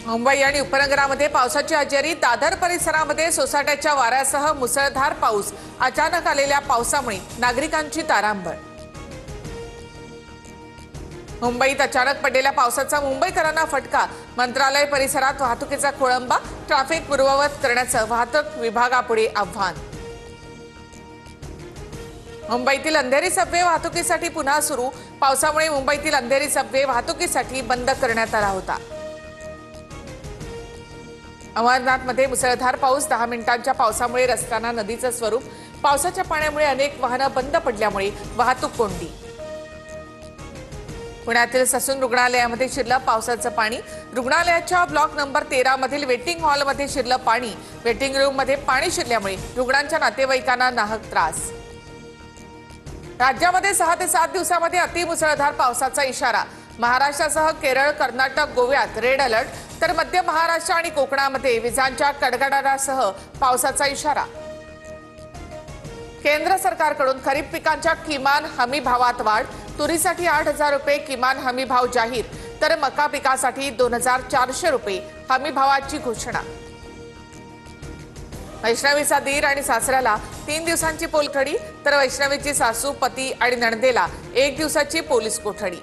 मुंबई आणि उपनगरामध्ये पावसाची हजेरी। दादर परिसरामध्ये सोसाट्याच्या वाऱ्यासह मुसळधार पाऊस। अचानक आलेल्या पावसामुळे नागरिकांची तारांबळ। मुंबईत अचानक पडलेल्या पावसाचा मुंबईकरांना फटका। मंत्रालय परिसरात वाहतुकीचा खोळंबा। ट्रॅफिक पूर्ववत करण्याचं वाहतूक विभागापुढे आव्हान। मुंबईतील अंधेरी सबवे वाहतुकीसाठी पुन्हा सुरू। पावसामुळे मुंबईतील अंधेरी सबवे वाहतुकीसाठी बंद करण्यात आला होता। अमरनाथमध्ये मुसळधार पाऊस। 10 मिनिटांच्या पावसामुळे रस्त्यांना नदीचं स्वरूप। पावसाच्या पाण्यामुळे अनेक वाहनं बंद पडल्यामुळे वाहतूक कोंडी। पुण्यातील ससून रुग्णालयामध्ये शिरलं पावसाचं पाणी। रुग्णालयाच्या ब्लॉक नंबर 13 मधील वेटिंग हॉलमध्ये शिरलं पाणी। वेटिंग रूममध्ये पाणी शिरल्यामुळे रुग्णांच्या नातेवाईकांना नाहक त्रास। राज्यामध्ये 6 ते 7 दिवसांमध्ये अतिमुसळधार पावसाचा इशारा। महाराष्ट्रासह केरळ, कर्नाटक, गोव्यात रेड अलर्ट, तर मध्य महाराष्ट्र आणि कोकणामध्ये विजांच्या कडकडाटासह पावसाचा इशारा। केंद्र सरकारकडून खरीप पिकांच्या किमान हमी भावात वाढ। तुरीसाठी 8,000 रुपये किमान हमी भाव जाहीर, तर मका पिकासाठी 2,400 रुपये हमी भावाची घोषणा। वैष्णवीचा दीर आणि सासऱ्याला 3 दिवसांची पोलखडी, तर वैष्णवीची सासू, पती आणि नणंदेला 1 दिवसाची पोलीस कोठडी।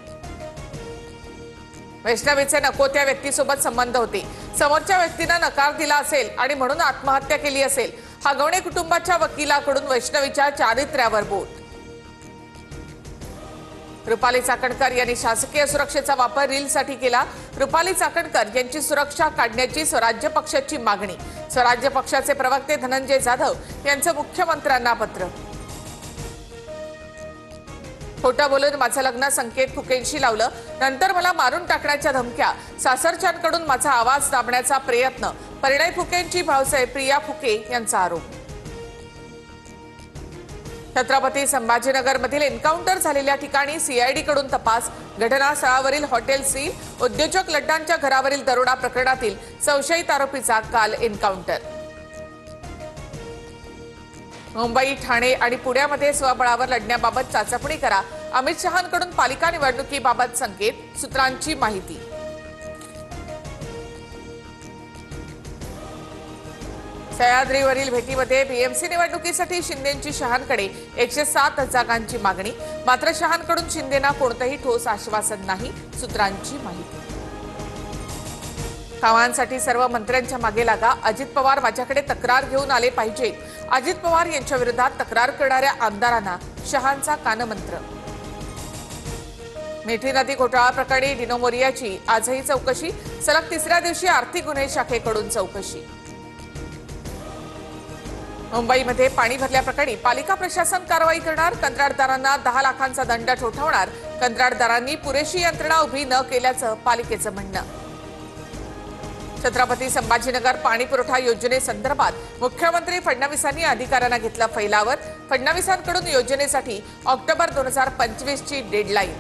वैष्णवीचे नको त्या व्यक्तीसोबत संबंध होते। समोरच्या व्यक्तीने नकार दिला असेल आणि म्हणून आत्महत्या केली असेल। हगवणे कुटुंबाच्या वकिलाकडून वैष्णवीच्या चारित्र्यावर बोट। रुपाली चाकणकर यांनी शासकीय सुरक्षेचा वापर रीलसाठी केला। रुपाली चाकणकर यांची सुरक्षा काढण्याची स्वराज्य पक्षाची मागणी। स्वराज्य पक्षाचे प्रवक्ते धनंजय जाधव यांचं मुख्यमंत्र्यांना पत्र। खोटं बोलून माझं लग्न संकेत फुकेंशी लावलं, नंतर मला मारून टाकण्याच्या धमक्या। सासरच्यांकडून माझा आवाज दाबण्याचा प्रयत्न। परिणय फुकेंची भाऊसाहेब प्रिया फुके यांचा आरोप। छत्रपती संभाजीनगरमधील एन्काउंटर झालेल्या ठिकाणी सीआयडीकडून तपास। घटनास्थळावरील हॉटेल सील। उद्योजक लड्डांच्या घरावरील दरोडा प्रकरणातील संशयित आरोपीचा काल एन्काउंटर। मुंबई, ठाणे आणि पुण्यामध्ये स्वबळावर लढण्याबाबत चाचपणी करा। अमित शहांकडून पालिका निवडणुकीबाबत संकेत। सूत्रांची माहिती। सह्याद्रीवरील भेटीमध्ये बीएमसी निवडणुकीसाठी शिंदेंची शहांकडे 107 जागांची मागणी। मात्र शहांकडून शिंदेंना कोणतंही ठोस आश्वासन नाही। सूत्रांची माहिती। कामांसाठी सर्व मंत्र्यांच्या मागे लागा। अजित पवार माझ्याकडे तक्रार घेऊन आले पाहिजेत। अजित पवार यांच्या विरोधात तक्रार करणाऱ्या आमदारांना शहांचा कानमंत्र। मिठी नदी घोटाळा प्रकरणी डिनो मोरियाची आजही चौकशी। सलग 3ऱ्या दिवशी आर्थिक गुन्हे शाखेकडून चौकशी। मुंबईमध्ये पाणी भरल्याप्रकरणी पालिका प्रशासन कारवाई करणार। कंत्राटदारांना 10 लाखांचा दंड ठोठावणार। कंत्राटदारांनी पुरेशी यंत्रणा उभी न केल्याचं पालिकेचं म्हणणं। छत्रपती संभाजीनगर पाणी पुरवठा योजनेसंदर्भात मुख्यमंत्री फडणवीसांनी अधिकाऱ्यांना घेतला फैलावर। फडणवीसांकडून योजनेसाठी ऑक्टोबर 2025 ची डेडलाईन।